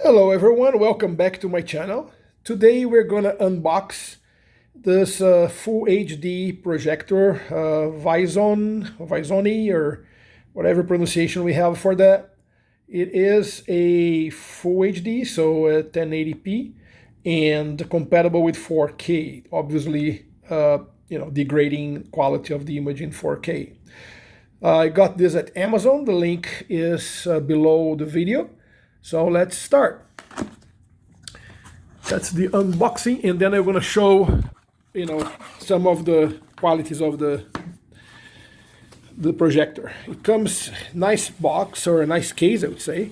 Hello everyone, welcome back to my channel. Today we're gonna unbox this full HD projector, Vizony or whatever pronunciation we have for that. It is a full HD, so 1080p, and compatible with 4K. Obviously, degrading quality of the image in 4K. I got this at Amazon. The link is below the video. So let's start. That's the unboxing, and then I'm gonna show, some of the qualities of the projector. It comes nice box or a nice case, I would say.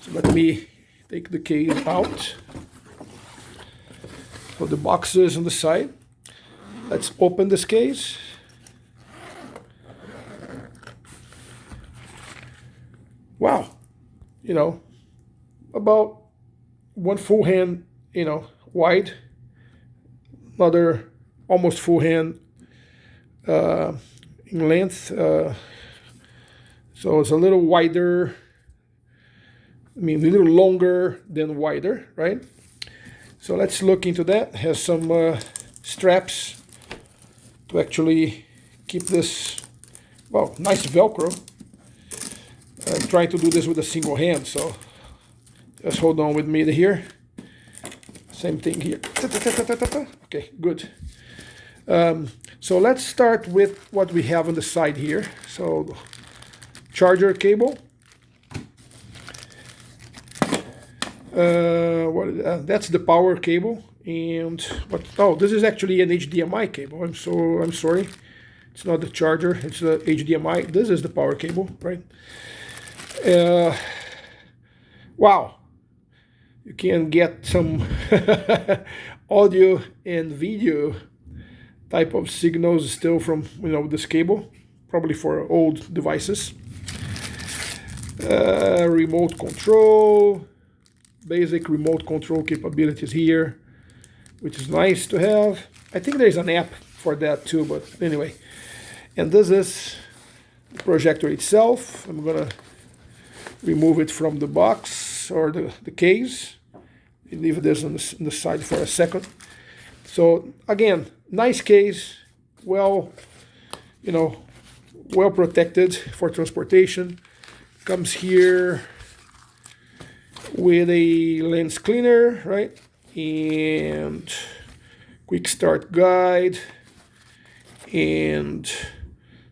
So let me take the case out. Put the boxes on the side. Let's open this case. Wow, about one full hand, wide, another almost full hand in length. So it's a little wider, a little longer than wider, right? So let's look into that. It has some straps to actually keep this, well, nice Velcro. I'm trying to do this with a single hand, so just hold on with me here. Same thing here. Okay, good. So let's start with what we have on the side here. So charger cable. That's the power cable. And what? Oh, this is actually an HDMI cable. I'm sorry. It's not the charger. It's the HDMI. This is the power cable, right? Wow, you can get some audio and video type of signals still from this cable, probably for old devices. Remote control, basic remote control capabilities here, which is nice to have. I think there's an app for that too, but anyway. And this is the projector itself. I'm gonna remove it from the box or the case. Leave this on the side for a second. So again, nice case, well protected for transportation. Comes here with a lens cleaner, right? And quick start guide and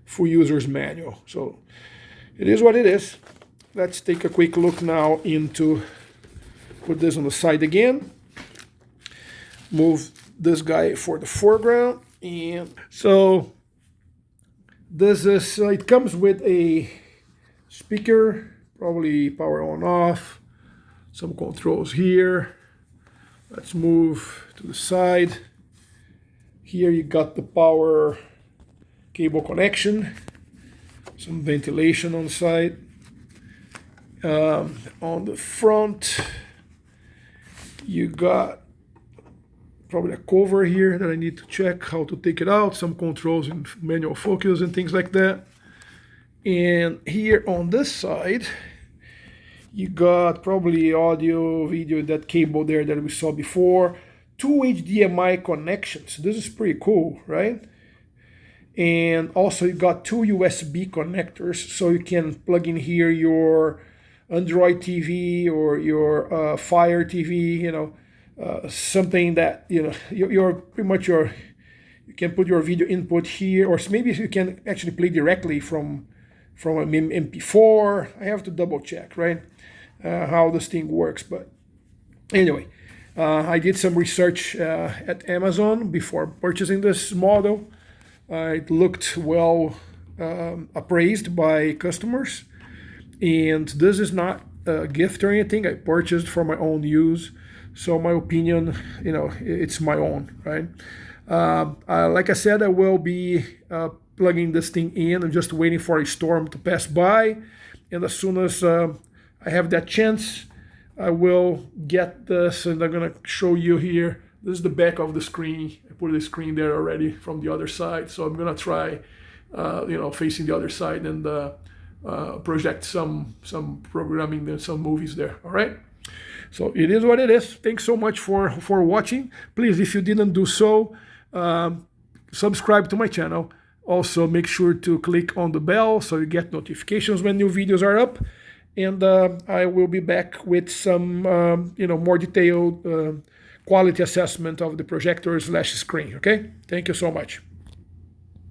full user's manual. So it is what it is. Let's take a quick look now into, put this on the side again, move this guy for the foreground, and so this is, it comes with a speaker, probably power on off, some controls here. Let's move to the side. Here you got the power cable connection, some ventilation on the side. On the front, you got probably a cover here that I need to check how to take it out, some controls and manual focus and things like that. And here on this side, you got probably audio, video, that cable there that we saw before, two HDMI connections. This is pretty cool, right? And also you got two USB connectors, so you can plug in here your Android TV or your Fire TV, something that you're pretty much you can put your video input here, or maybe you can actually play directly from an MP4. I have to double check, right, how this thing works. But anyway, I did some research at Amazon before purchasing this model. It looked well appraised by customers. And this is not a gift or anything. I purchased for my own use. So my opinion, it's my own, right? Like I said, I will be plugging this thing in. I'm just waiting for a storm to pass by. And as soon as I have that chance, I will get this, and I'm gonna show you here. This is the back of the screen. I put the screen there already from the other side. So I'm gonna try, facing the other side and project some programming and some movies there. All right. So it is what it is. Thanks so much for watching. Please, if you didn't do so, subscribe to my channel. Also, make sure to click on the bell so you get notifications when new videos are up. And I will be back with some more detailed quality assessment of the projector/screen. Okay? Thank you so much.